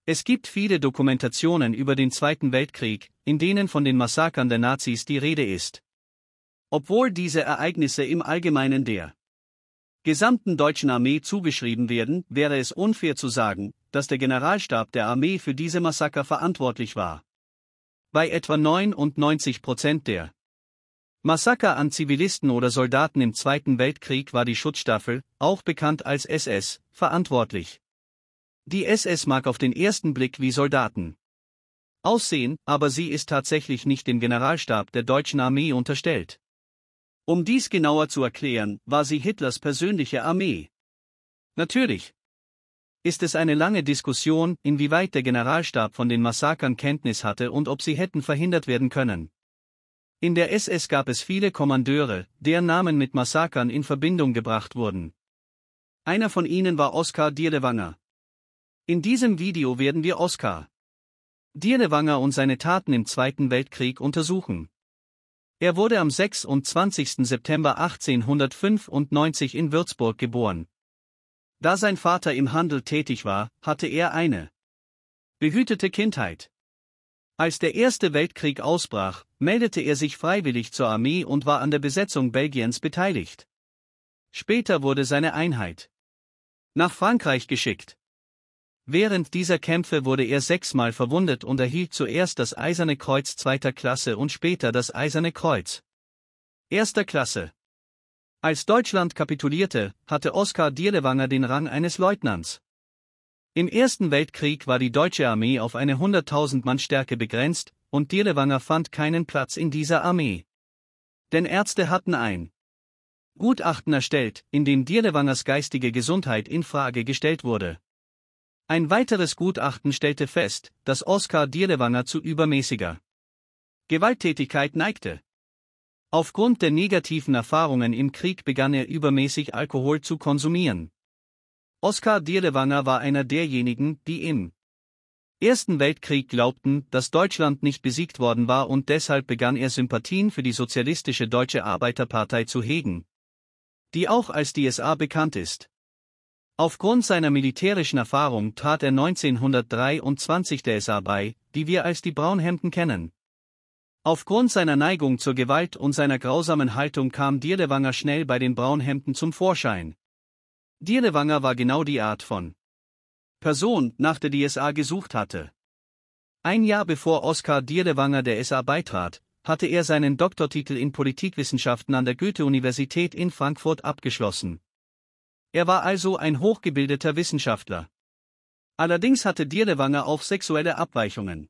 Es gibt viele Dokumentationen über den Zweiten Weltkrieg, in denen von den Massakern der Nazis die Rede ist. Obwohl diese Ereignisse im Allgemeinen der gesamten deutschen Armee zugeschrieben werden, wäre es unfair zu sagen, dass der Generalstab der Armee für diese Massaker verantwortlich war. Bei etwa 99% der Massaker an Zivilisten oder Soldaten im Zweiten Weltkrieg war die Schutzstaffel, auch bekannt als SS, verantwortlich. Die SS mag auf den ersten Blick wie Soldaten aussehen, aber sie ist tatsächlich nicht dem Generalstab der deutschen Armee unterstellt. Um dies genauer zu erklären, war sie Hitlers persönliche Armee. Natürlich ist es eine lange Diskussion, inwieweit der Generalstab von den Massakern Kenntnis hatte und ob sie hätten verhindert werden können. In der SS gab es viele Kommandeure, deren Namen mit Massakern in Verbindung gebracht wurden. Einer von ihnen war Oskar Dirlewanger. In diesem Video werden wir Oskar Dirlewanger und seine Taten im Zweiten Weltkrieg untersuchen. Er wurde am 26. September 1895 in Würzburg geboren. Da sein Vater im Handel tätig war, hatte er eine behütete Kindheit. Als der Erste Weltkrieg ausbrach, meldete er sich freiwillig zur Armee und war an der Besetzung Belgiens beteiligt. Später wurde seine Einheit nach Frankreich geschickt. Während dieser Kämpfe wurde er 6-mal verwundet und erhielt zuerst das Eiserne Kreuz 2. Klasse und später das Eiserne Kreuz 1. Klasse. Als Deutschland kapitulierte, hatte Oskar Dirlewanger den Rang eines Leutnants. Im Ersten Weltkrieg war die deutsche Armee auf eine 100.000 Mann Stärke begrenzt, und Dirlewanger fand keinen Platz in dieser Armee. Denn Ärzte hatten ein Gutachten erstellt, in dem Dirlewangers geistige Gesundheit in Frage gestellt wurde. Ein weiteres Gutachten stellte fest, dass Oskar Dirlewanger zu übermäßiger Gewalttätigkeit neigte. Aufgrund der negativen Erfahrungen im Krieg begann er übermäßig Alkohol zu konsumieren. Oskar Dirlewanger war einer derjenigen, die im Ersten Weltkrieg glaubten, dass Deutschland nicht besiegt worden war, und deshalb begann er Sympathien für die Sozialistische Deutsche Arbeiterpartei zu hegen, die auch als die SA bekannt ist. Aufgrund seiner militärischen Erfahrung trat er 1923 der SA bei, die wir als die Braunhemden kennen. Aufgrund seiner Neigung zur Gewalt und seiner grausamen Haltung kam Dirlewanger schnell bei den Braunhemden zum Vorschein. Dirlewanger war genau die Art von Person, nach der die SA gesucht hatte. Ein Jahr bevor Oskar Dirlewanger der SA beitrat, hatte er seinen Doktortitel in Politikwissenschaften an der Goethe-Universität in Frankfurt abgeschlossen. Er war also ein hochgebildeter Wissenschaftler. Allerdings hatte Dirlewanger auch sexuelle Abweichungen.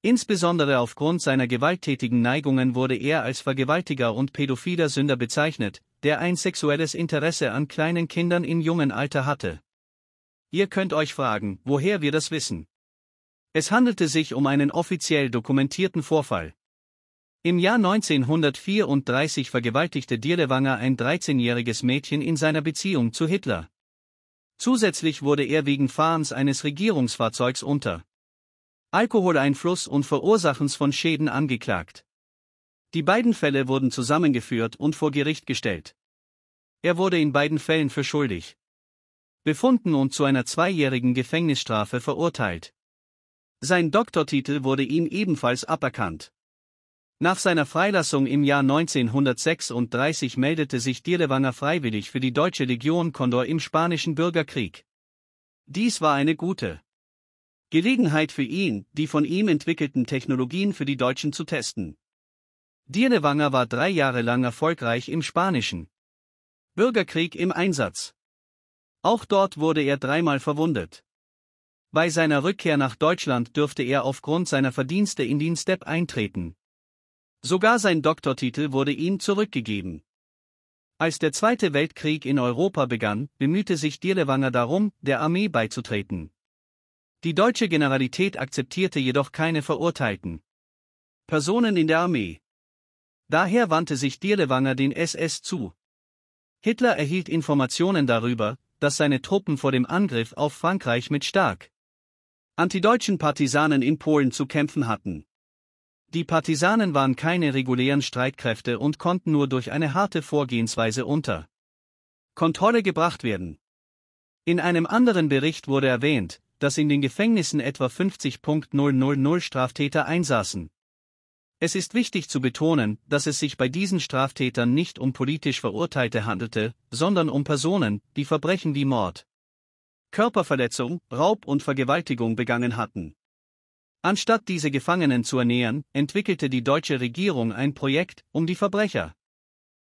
Insbesondere aufgrund seiner gewalttätigen Neigungen wurde er als Vergewaltiger und pädophiler Sünder bezeichnet, der ein sexuelles Interesse an kleinen Kindern im jungen Alter hatte. Ihr könnt euch fragen, woher wir das wissen. Es handelte sich um einen offiziell dokumentierten Vorfall. Im Jahr 1934 vergewaltigte Dirlewanger ein 13-jähriges Mädchen in seiner Beziehung zu Hitler. Zusätzlich wurde er wegen Fahrens eines Regierungsfahrzeugs unter Alkoholeinfluss und Verursachens von Schäden angeklagt. Die beiden Fälle wurden zusammengeführt und vor Gericht gestellt. Er wurde in beiden Fällen für schuldig befunden und zu einer 2-jährigen Gefängnisstrafe verurteilt. Sein Doktortitel wurde ihm ebenfalls aberkannt. Nach seiner Freilassung im Jahr 1936 meldete sich Dirlewanger freiwillig für die Deutsche Legion Condor im Spanischen Bürgerkrieg. Dies war eine gute Gelegenheit für ihn, die von ihm entwickelten Technologien für die Deutschen zu testen. Dirlewanger war 3 Jahre lang erfolgreich im Spanischen Bürgerkrieg im Einsatz. Auch dort wurde er 3-mal verwundet. Bei seiner Rückkehr nach Deutschland dürfte er aufgrund seiner Verdienste in den Step eintreten. Sogar sein Doktortitel wurde ihm zurückgegeben. Als der Zweite Weltkrieg in Europa begann, bemühte sich Dirlewanger darum, der Armee beizutreten. Die deutsche Generalität akzeptierte jedoch keine verurteilten Personen in der Armee. Daher wandte sich Dirlewanger den SS zu. Hitler erhielt Informationen darüber, dass seine Truppen vor dem Angriff auf Frankreich mit stark antideutschen Partisanen in Polen zu kämpfen hatten. Die Partisanen waren keine regulären Streitkräfte und konnten nur durch eine harte Vorgehensweise unter Kontrolle gebracht werden. In einem anderen Bericht wurde erwähnt, dass in den Gefängnissen etwa 50.000 Straftäter einsaßen. Es ist wichtig zu betonen, dass es sich bei diesen Straftätern nicht um politisch Verurteilte handelte, sondern um Personen, die Verbrechen wie Mord, Körperverletzung, Raub und Vergewaltigung begangen hatten. Anstatt diese Gefangenen zu ernähren, entwickelte die deutsche Regierung ein Projekt, um die Verbrecher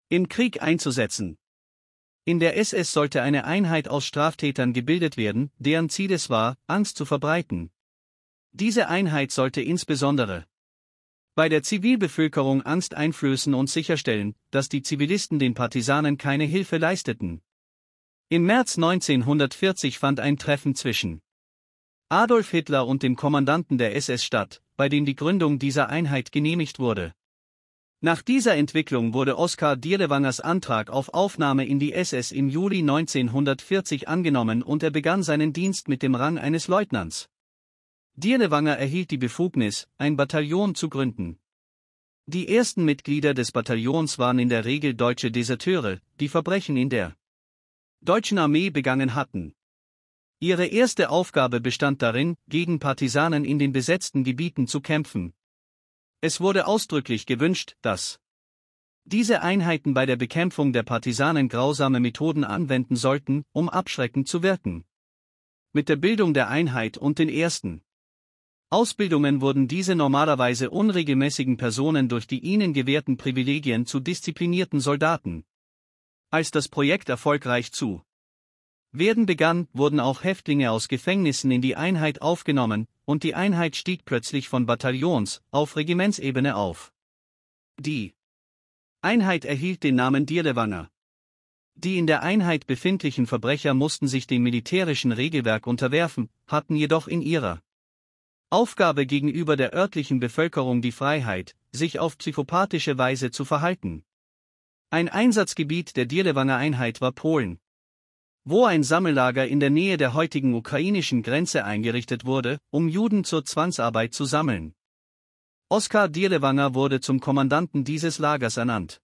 im Krieg einzusetzen. In der SS sollte eine Einheit aus Straftätern gebildet werden, deren Ziel es war, Angst zu verbreiten. Diese Einheit sollte insbesondere bei der Zivilbevölkerung Angst einflößen und sicherstellen, dass die Zivilisten den Partisanen keine Hilfe leisteten. Im März 1940 fand ein Treffen zwischen Adolf Hitler und dem Kommandanten der SS statt, bei dem die Gründung dieser Einheit genehmigt wurde. Nach dieser Entwicklung wurde Oskar Dirlewangers Antrag auf Aufnahme in die SS im Juli 1940 angenommen und er begann seinen Dienst mit dem Rang eines Leutnants. Dirlewanger erhielt die Befugnis, ein Bataillon zu gründen. Die ersten Mitglieder des Bataillons waren in der Regel deutsche Deserteure, die Verbrechen in der deutschen Armee begangen hatten. Ihre erste Aufgabe bestand darin, gegen Partisanen in den besetzten Gebieten zu kämpfen. Es wurde ausdrücklich gewünscht, dass diese Einheiten bei der Bekämpfung der Partisanen grausame Methoden anwenden sollten, um abschreckend zu wirken. Mit der Bildung der Einheit und den ersten Ausbildungen wurden diese normalerweise unregelmäßigen Personen durch die ihnen gewährten Privilegien zu disziplinierten Soldaten. Als das Projekt erfolgreich zu werden begann, wurden auch Häftlinge aus Gefängnissen in die Einheit aufgenommen, und die Einheit stieg plötzlich von Bataillons- auf Regimentsebene auf. Die Einheit erhielt den Namen Dirlewanger. Die in der Einheit befindlichen Verbrecher mussten sich dem militärischen Regelwerk unterwerfen, hatten jedoch in ihrer Aufgabe gegenüber der örtlichen Bevölkerung die Freiheit, sich auf psychopathische Weise zu verhalten. Ein Einsatzgebiet der Dirlewanger Einheit war Polen, wo ein Sammellager in der Nähe der heutigen ukrainischen Grenze eingerichtet wurde, um Juden zur Zwangsarbeit zu sammeln. Oskar Dirlewanger wurde zum Kommandanten dieses Lagers ernannt.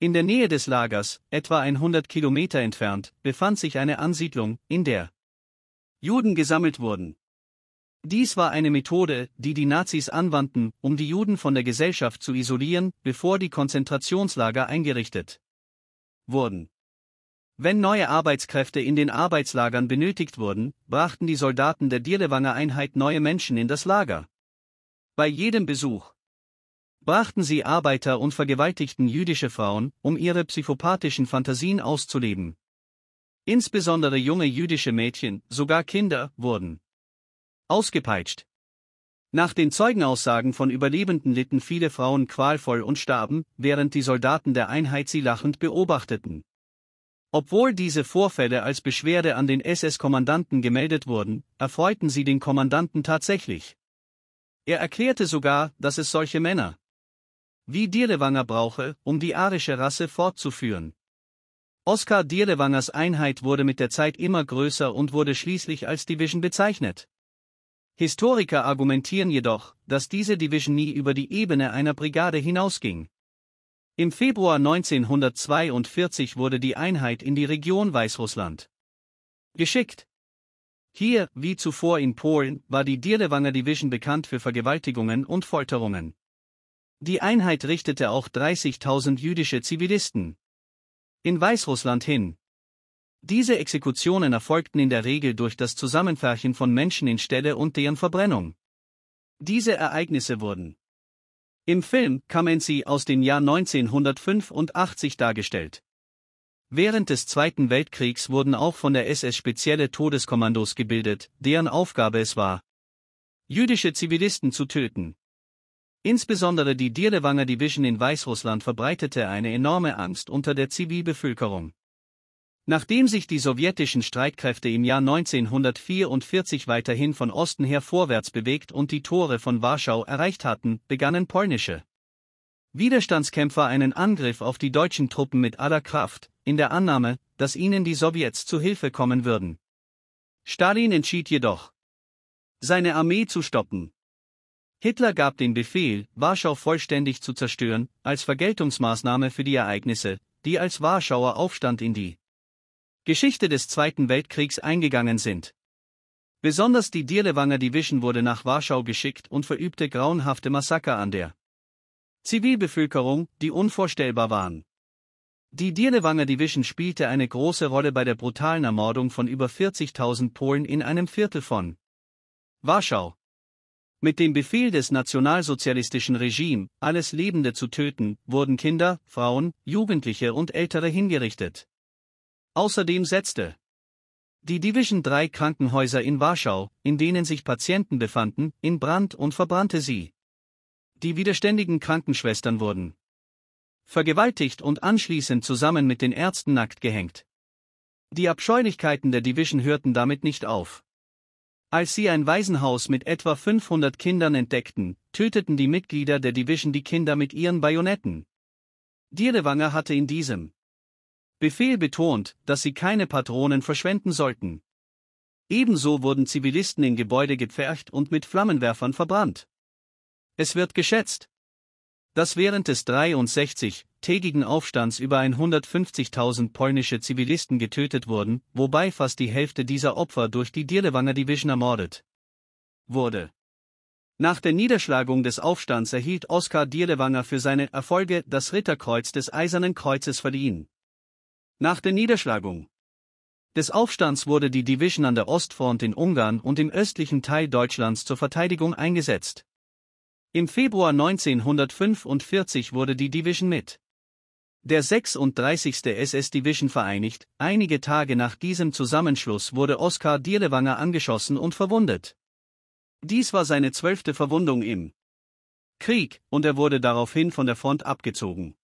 In der Nähe des Lagers, etwa 100 Kilometer entfernt, befand sich eine Ansiedlung, in der Juden gesammelt wurden. Dies war eine Methode, die die Nazis anwandten, um die Juden von der Gesellschaft zu isolieren, bevor die Konzentrationslager eingerichtet wurden. Wenn neue Arbeitskräfte in den Arbeitslagern benötigt wurden, brachten die Soldaten der Dirlewanger Einheit neue Menschen in das Lager. Bei jedem Besuch brachten sie Arbeiter und vergewaltigten jüdische Frauen, um ihre psychopathischen Fantasien auszuleben. Insbesondere junge jüdische Mädchen, sogar Kinder, wurden ausgepeitscht. Nach den Zeugenaussagen von Überlebenden litten viele Frauen qualvoll und starben, während die Soldaten der Einheit sie lachend beobachteten. Obwohl diese Vorfälle als Beschwerde an den SS-Kommandanten gemeldet wurden, erfreuten sie den Kommandanten tatsächlich. Er erklärte sogar, dass es solche Männer wie Dirlewanger brauche, um die arische Rasse fortzuführen. Oskar Dirlewangers Einheit wurde mit der Zeit immer größer und wurde schließlich als Division bezeichnet. Historiker argumentieren jedoch, dass diese Division nie über die Ebene einer Brigade hinausging. Im Februar 1942 wurde die Einheit in die Region Weißrussland geschickt. Hier, wie zuvor in Polen, war die Dirlewanger Division bekannt für Vergewaltigungen und Folterungen. Die Einheit richtete auch 30.000 jüdische Zivilisten in Weißrussland hin. Diese Exekutionen erfolgten in der Regel durch das Zusammenpferchen von Menschen in Ställe und deren Verbrennung. Diese Ereignisse wurden im Film Kamenzi aus dem Jahr 1985 dargestellt. Während des Zweiten Weltkriegs wurden auch von der SS spezielle Todeskommandos gebildet, deren Aufgabe es war, jüdische Zivilisten zu töten. Insbesondere die Dirlewanger Division in Weißrussland verbreitete eine enorme Angst unter der Zivilbevölkerung. Nachdem sich die sowjetischen Streitkräfte im Jahr 1944 weiterhin von Osten her vorwärts bewegt und die Tore von Warschau erreicht hatten, begannen polnische Widerstandskämpfer einen Angriff auf die deutschen Truppen mit aller Kraft, in der Annahme, dass ihnen die Sowjets zu Hilfe kommen würden. Stalin entschied jedoch, seine Armee zu stoppen. Hitler gab den Befehl, Warschau vollständig zu zerstören, als Vergeltungsmaßnahme für die Ereignisse, die als Warschauer Aufstand in die Geschichte des Zweiten Weltkriegs eingegangen sind. Besonders die Dirlewanger Division wurde nach Warschau geschickt und verübte grauenhafte Massaker an der Zivilbevölkerung, die unvorstellbar waren. Die Dirlewanger Division spielte eine große Rolle bei der brutalen Ermordung von über 40.000 Polen in einem Viertel von Warschau. Mit dem Befehl des nationalsozialistischen Regimes, alles Lebende zu töten, wurden Kinder, Frauen, Jugendliche und Ältere hingerichtet. Außerdem setzte die Division 3 Krankenhäuser in Warschau, in denen sich Patienten befanden, in Brand und verbrannte sie. Die widerständigen Krankenschwestern wurden vergewaltigt und anschließend zusammen mit den Ärzten nackt gehängt. Die Abscheulichkeiten der Division hörten damit nicht auf. Als sie ein Waisenhaus mit etwa 500 Kindern entdeckten, töteten die Mitglieder der Division die Kinder mit ihren Bajonetten. Dirlewanger hatte in diesem Befehl betont, dass sie keine Patronen verschwenden sollten. Ebenso wurden Zivilisten in Gebäude gepfercht und mit Flammenwerfern verbrannt. Es wird geschätzt, dass während des 63-tägigen Aufstands über 150.000 polnische Zivilisten getötet wurden, wobei fast die Hälfte dieser Opfer durch die Dirlewanger Division ermordet wurde. Nach der Niederschlagung des Aufstands erhielt Oskar Dirlewanger für seine Erfolge das Ritterkreuz des Eisernen Kreuzes verliehen. Nach der Niederschlagung des Aufstands wurde die Division an der Ostfront in Ungarn und im östlichen Teil Deutschlands zur Verteidigung eingesetzt. Im Februar 1945 wurde die Division mit der 36. SS-Division vereinigt. Einige Tage nach diesem Zusammenschluss wurde Oskar Dirlewanger angeschossen und verwundet. Dies war seine 12. Verwundung im Krieg, und er wurde daraufhin von der Front abgezogen.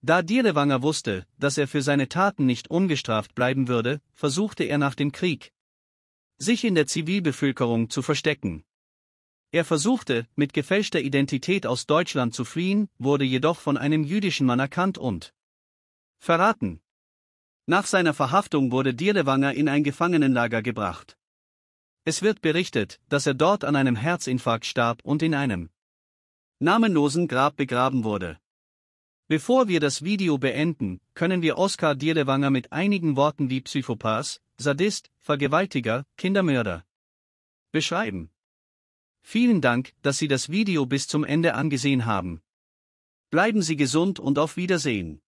Da Dirlewanger wusste, dass er für seine Taten nicht ungestraft bleiben würde, versuchte er nach dem Krieg, sich in der Zivilbevölkerung zu verstecken. Er versuchte, mit gefälschter Identität aus Deutschland zu fliehen, wurde jedoch von einem jüdischen Mann erkannt und verraten. Nach seiner Verhaftung wurde Dirlewanger in ein Gefangenenlager gebracht. Es wird berichtet, dass er dort an einem Herzinfarkt starb und in einem namenlosen Grab begraben wurde. Bevor wir das Video beenden, können wir Oskar Dirlewanger mit einigen Worten wie Psychopath, Sadist, Vergewaltiger, Kindermörder beschreiben. Vielen Dank, dass Sie das Video bis zum Ende angesehen haben. Bleiben Sie gesund und auf Wiedersehen.